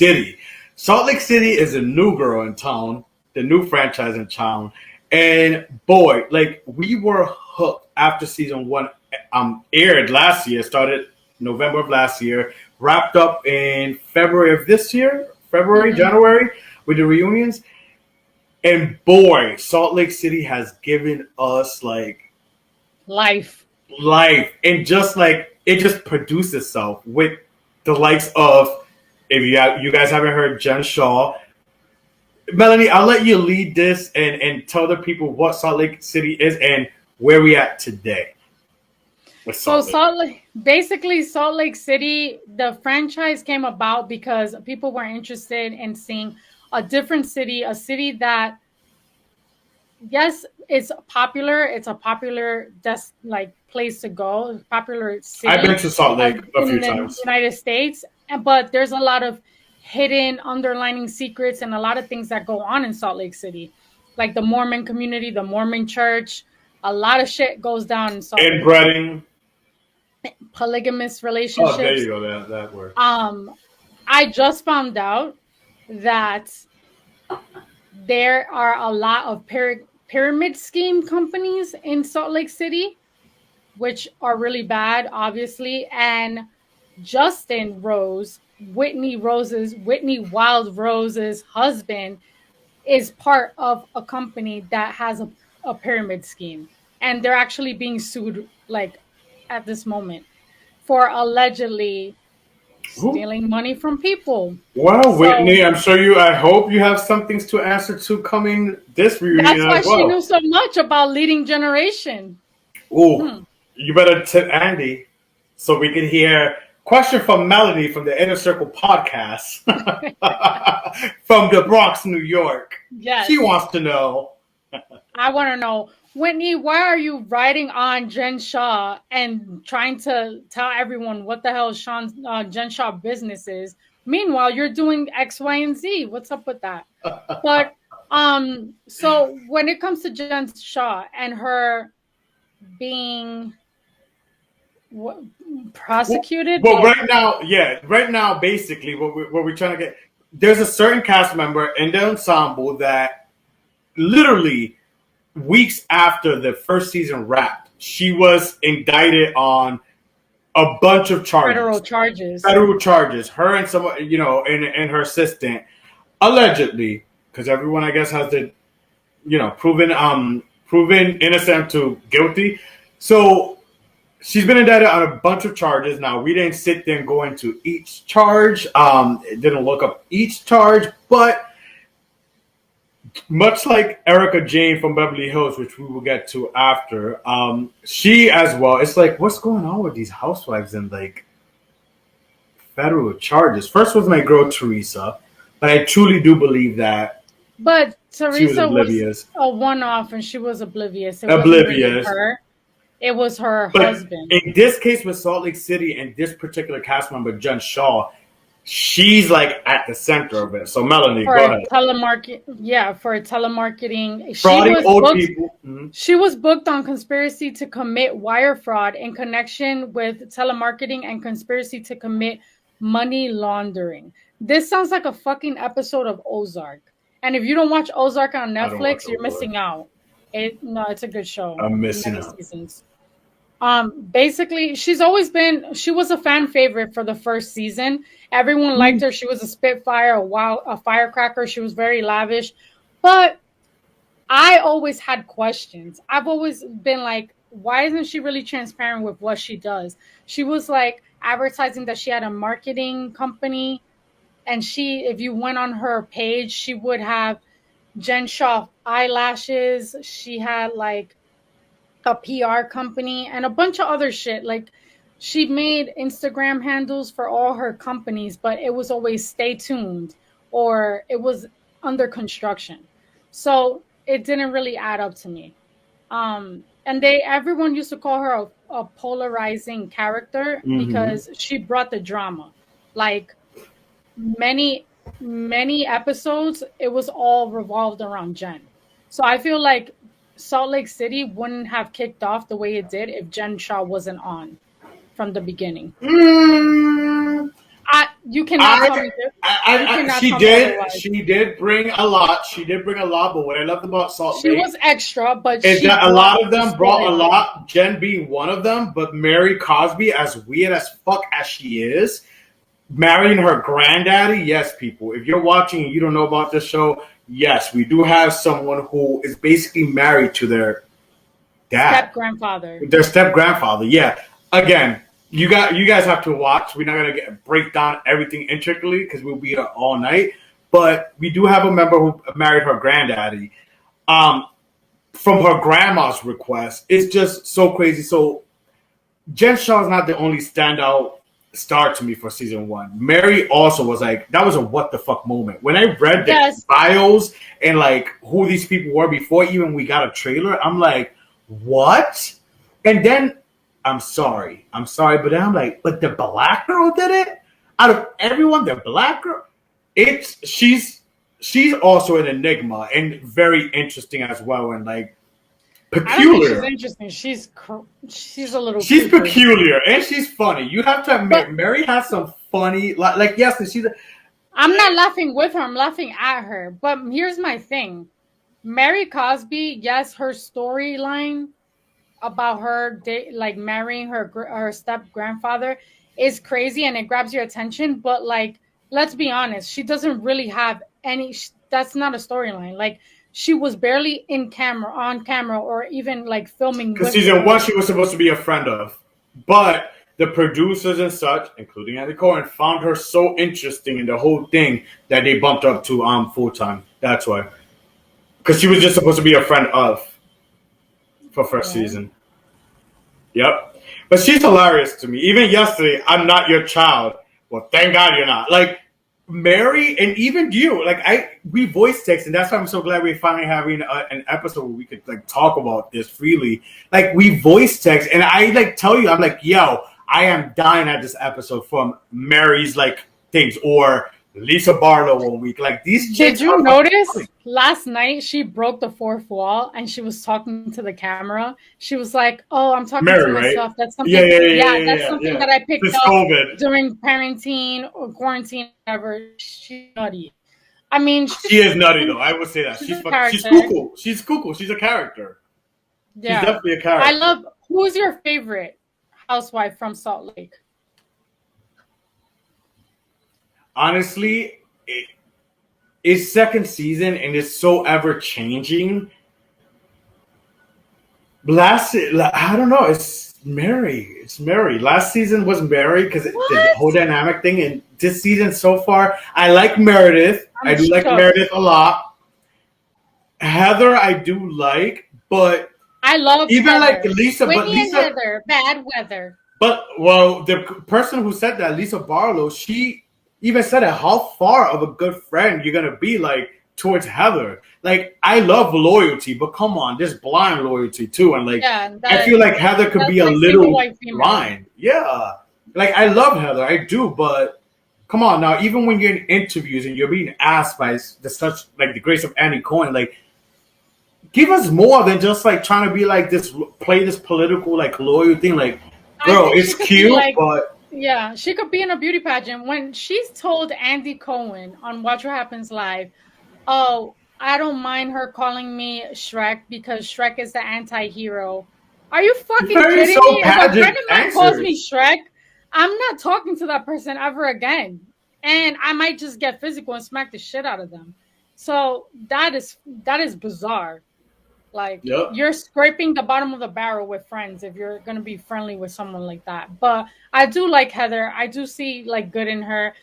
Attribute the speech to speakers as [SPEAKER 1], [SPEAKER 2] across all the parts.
[SPEAKER 1] City. Salt Lake City is a new girl in town, the new franchise in town. And boy, like we were hooked after season one aired last year, started November of last year, wrapped up in February of this year, February, January, with the reunions. And boy, Salt Lake City has given us like
[SPEAKER 2] life.
[SPEAKER 1] And just like it just produced itself with the likes of, if you guys haven't heard, Jenn Shahs. Melanie, I'll let you lead this and tell the people what Salt Lake City is and where we at today.
[SPEAKER 2] Salt Lake City, the franchise came about because people were interested in seeing a different city, a city that, yes, it's popular. It's a popular place to go. Popular city.
[SPEAKER 1] I've been to Salt Lake a few times.
[SPEAKER 2] In the United States, but there's a lot of hidden underlining secrets and a lot of things that go on in Salt Lake City, like the Mormon community, the Mormon church. A lot of shit goes down in Salt Lake.
[SPEAKER 1] Inbreeding.
[SPEAKER 2] Polygamous relationships.
[SPEAKER 1] Oh, there you go. That word.
[SPEAKER 2] I just found out that there are a lot of pyramid scheme companies in Salt Lake City, which are really bad, obviously. And Justin Rose, Whitney Wild Rose's husband, is part of a company that has a pyramid scheme. And they're actually being sued, at this moment, for allegedly stealing money from people.
[SPEAKER 1] Well, Whitney, I hope you have some things to answer to coming this reunion.
[SPEAKER 2] That's why she knew so much about leading generation.
[SPEAKER 1] Oh, You better tip Andy so we can hear question from Melody from the Inner Circle podcast from the Bronx, New York.
[SPEAKER 2] Yes.
[SPEAKER 1] She wants to know.
[SPEAKER 2] I want to know, Whitney, why are you writing on Jenn Shahs and trying to tell everyone what the hell Jenn Shahs business is? Meanwhile, you're doing X, Y, and Z. What's up with that? But so when it comes to Jenn Shahs and her being prosecuted,
[SPEAKER 1] well, right now, basically, what we're trying to get, there's a certain cast member in the ensemble that literally weeks after the first season wrapped, she was indicted on a bunch of charges. Federal charges. Her and some, and her assistant, allegedly, because everyone, I guess, has to, proven innocent to guilty. So she's been indicted on a bunch of charges. Now, we didn't sit there and go into each charge. Didn't look up each charge, but much like Erica Jane from Beverly Hills, which we will get to after, she as well. It's like, what's going on with these housewives and federal charges? First was my girl Teresa, but I truly do believe that.
[SPEAKER 2] But Teresa was a one-off, and she was oblivious. It was her husband.
[SPEAKER 1] In this case with Salt Lake City and this particular cast member, Jenn Shahs, she's at the center of it. So Melanie, go ahead.
[SPEAKER 2] For telemarketing. She was booked on conspiracy to commit wire fraud in connection with telemarketing and conspiracy to commit money laundering. This sounds like a fucking episode of Ozark. And if you don't watch Ozark on Netflix, you're missing out. It's a good show.
[SPEAKER 1] I'm missing out.
[SPEAKER 2] Seasons. Basically, she was a fan favorite for the first season. Everyone liked her. She was a spitfire, a firecracker. She was very lavish. But I always had questions. I've always been like, why isn't she really transparent with what she does? She was advertising that she had a marketing company. And if you went on her page, she would have Jenn Shahs eyelashes. She had a PR company and a bunch of other shit. She made Instagram handles for all her companies, but it was always stay tuned or it was under construction. So it didn't really add up to me. And everyone used to call her a polarizing character because she brought the drama. Many episodes, it was all revolved around Jenn. So I feel like Salt Lake City wouldn't have kicked off the way it did if Jenn Shahs wasn't on from the beginning. You cannot tell me that. You cannot tell me otherwise.
[SPEAKER 1] She did bring a lot. But what I loved about Salt
[SPEAKER 2] She
[SPEAKER 1] Lake
[SPEAKER 2] was extra, but
[SPEAKER 1] is
[SPEAKER 2] she
[SPEAKER 1] that a
[SPEAKER 2] brought
[SPEAKER 1] lot of
[SPEAKER 2] the
[SPEAKER 1] them brought a
[SPEAKER 2] storyline.
[SPEAKER 1] lot. Jen being one of them, but Mary Cosby, as weird as fuck as she is, marrying her granddaddy. Yes, people, if you're watching and you don't know about this show, yes, we do have someone who is basically married to their dad.
[SPEAKER 2] Step grandfather.
[SPEAKER 1] Their step grandfather, yeah. Again, you guys have to watch. We're not gonna break down everything intricately because we'll be here all night. But we do have a member who married her granddaddy, from her grandma's request. It's just so crazy. So Jenn Shahs is not the only standout star to me for season one. Mary also was like, that was a what the fuck moment. When I read the bios and like who these people were before even we got a trailer, I'm like, what? And then I'm sorry, but then I'm like, but the black girl did it? Out of everyone, the black girl, she's also an enigma and very interesting as well, and like peculiar.
[SPEAKER 2] She's interesting. She's a little.
[SPEAKER 1] She's peculiar and she's funny. You have to admit, Mary has some funny, like yes, she's.
[SPEAKER 2] I'm not laughing with her. I'm laughing at her. But here's my thing: Mary Cosby. Yes, her storyline about her like marrying her step grandfather is crazy and it grabs your attention. But like, let's be honest, she doesn't really have any. That's not a storyline. Like. She was barely on camera, or even like filming.
[SPEAKER 1] Because season one, she was supposed to be a friend of, but the producers and such, including Andy Cohen, found her so interesting in the whole thing that they bumped her up to full time. That's why, because she was just supposed to be a friend of for first season. Yep, but she's hilarious to me. Even yesterday, I'm not your child. Well, thank God you're not. Like. Mary and even you, like we voice text, and that's why I'm so glad we're finally having an episode where we could like talk about this freely. Like we voice text, and I like tell you, I'm like, yo, I am dying at this episode from Mary's like things or Lisa Barlow one week. Like these.
[SPEAKER 2] Did you notice last night she broke the fourth wall and she was talking to the camera? She was like, "Oh, I'm talking
[SPEAKER 1] Mary,
[SPEAKER 2] to myself."
[SPEAKER 1] Right?
[SPEAKER 2] That's something. That's something that I picked up during parenting or quarantine. Whatever. She's nutty. I mean,
[SPEAKER 1] she is nutty though. I would say that she's cuckoo. She's cuckoo. She's a character. Yeah. She's definitely a character.
[SPEAKER 2] I love. Who's your favorite housewife from Salt Lake?
[SPEAKER 1] Honestly, it's second season and it's so ever changing. I don't know. It's Mary. Last season was Mary because the whole dynamic thing, and this season so far, I like Meredith. I do like Meredith a lot. Heather, I do like, but
[SPEAKER 2] I love
[SPEAKER 1] even
[SPEAKER 2] Heather.
[SPEAKER 1] like Lisa.
[SPEAKER 2] Whitney
[SPEAKER 1] but Lisa,
[SPEAKER 2] and Heather, bad weather.
[SPEAKER 1] But well, the person who said that, Lisa Barlow, she even said it, how far of a good friend you're gonna be like towards Heather. Like I love loyalty, but come on, there's blind loyalty too. And like I feel like Heather could be a little blind. Yeah. Like I love Heather, I do, but come on now, even when you're in interviews and you're being asked by such like the grace of Andy Cohen, like give us more than just like trying to be like this, play this political like loyal thing. Like, girl, it's cute, but
[SPEAKER 2] yeah, she could be in a beauty pageant. When she's told Andy Cohen on Watch What Happens Live, "Oh, I don't mind her calling me Shrek because Shrek is the anti-hero." Are you fucking kidding me? If a friend of mine calls me Shrek, I'm not talking to that person ever again, and I might just get physical and smack the shit out of them. So that is bizarre. Like you're scraping the bottom of the barrel with friends if you're gonna be friendly with someone like that. But I do like Heather. I do see like good in her.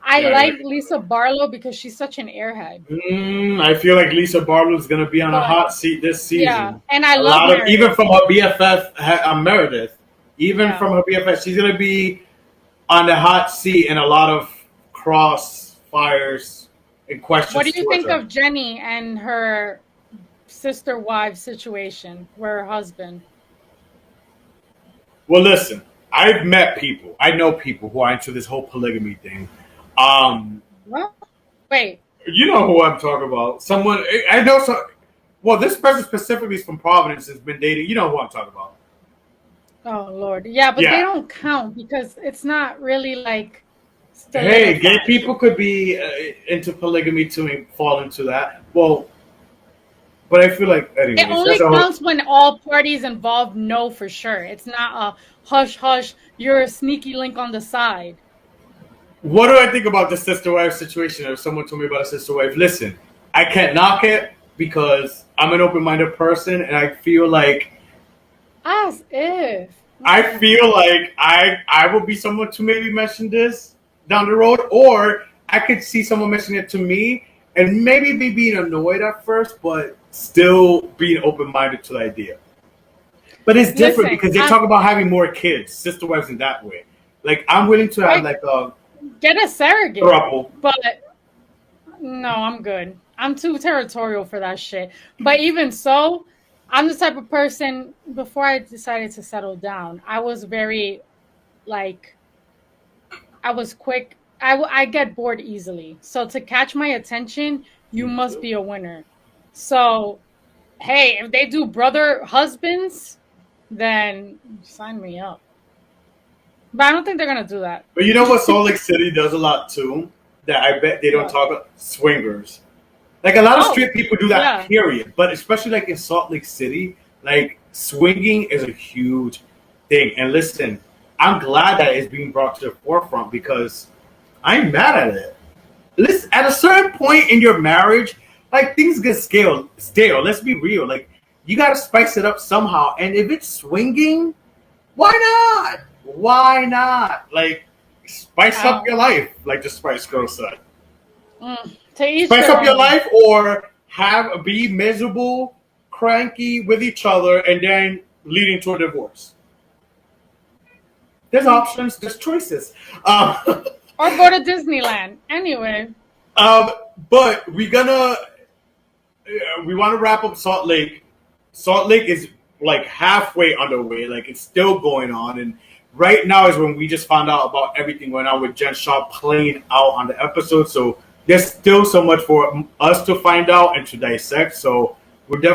[SPEAKER 2] I like Lisa Barlow because she's such an airhead.
[SPEAKER 1] I feel like Lisa Barlow is gonna be on a hot seat this season.
[SPEAKER 2] Yeah, and I love Meredith.
[SPEAKER 1] Even from her BFF, Meredith. Even from her BFF, she's gonna be on the hot seat and a lot of crossfires and questions.
[SPEAKER 2] What do you think of Jenny and her sister wife situation with her husband?
[SPEAKER 1] Well, listen, I've met people. I know people who are into this whole polygamy thing.
[SPEAKER 2] What? Wait.
[SPEAKER 1] You know who I'm talking about. Someone I know. Well, this person specifically is from Providence, has been dating. You know who I'm talking about.
[SPEAKER 2] Oh Lord, yeah, but they don't count because it's not really like
[SPEAKER 1] Hey, gay
[SPEAKER 2] solidified.
[SPEAKER 1] people could be into polygamy too and fall into that. Well, but I feel like,
[SPEAKER 2] It
[SPEAKER 1] anyways, that's
[SPEAKER 2] only
[SPEAKER 1] a whole.
[SPEAKER 2] counts when all parties involved know for sure. It's not a hush hush, you're a sneaky link on the side.
[SPEAKER 1] What do I think about the sister wife situation? If someone told me about a sister wife, listen, I can't knock it because I'm an open minded person, and I feel like
[SPEAKER 2] As if.
[SPEAKER 1] I feel like I will be someone to maybe mention this down the road, or I could see someone mentioning it to me and maybe be being annoyed at first, but still being open minded to the idea. But it's different
[SPEAKER 2] Listen,
[SPEAKER 1] because they talk about having more kids, sister wives in that way. Like I'm willing to have
[SPEAKER 2] I
[SPEAKER 1] like a
[SPEAKER 2] get a surrogate,
[SPEAKER 1] throuple.
[SPEAKER 2] but no, I'm good. I'm too territorial for that shit. But even so, I'm the type of person, before I decided to settle down, I was very, like, I was quick. I get bored easily. So to catch my attention, you
[SPEAKER 1] Me
[SPEAKER 2] must
[SPEAKER 1] too.
[SPEAKER 2] be a winner. So, hey, if they do brother husbands, then sign me up. But I don't think they're gonna do that.
[SPEAKER 1] But you know what Salt Lake City does a lot too? That I bet they don't
[SPEAKER 2] What?
[SPEAKER 1] talk about swingers. Like a lot of
[SPEAKER 2] Oh,
[SPEAKER 1] straight people do that,
[SPEAKER 2] yeah.
[SPEAKER 1] period. But especially like in Salt Lake City, like swinging is a huge thing. And listen, I'm glad that it's being brought to the forefront because I'm mad at it. Listen, at a certain point in your marriage, like things get stale. Let's be real. Like you got to spice it up somehow. And if it's swinging, why not? Why not? Like spice up
[SPEAKER 2] Wow.
[SPEAKER 1] your life, like the Spice Girl said.
[SPEAKER 2] To each
[SPEAKER 1] Spice
[SPEAKER 2] their
[SPEAKER 1] up your
[SPEAKER 2] own.
[SPEAKER 1] life or have be miserable, cranky with each other and then leading to a divorce. There's options, there's choices. Um,
[SPEAKER 2] Or go to Disneyland. Anyway.
[SPEAKER 1] um, but we want to wrap up Salt Lake. Salt Lake is like halfway underway, like it's still going on, and right now is when we just found out about everything going on with Jenn Shah playing out on the episode. So there's still so much for us to find out and to dissect. So we're definitely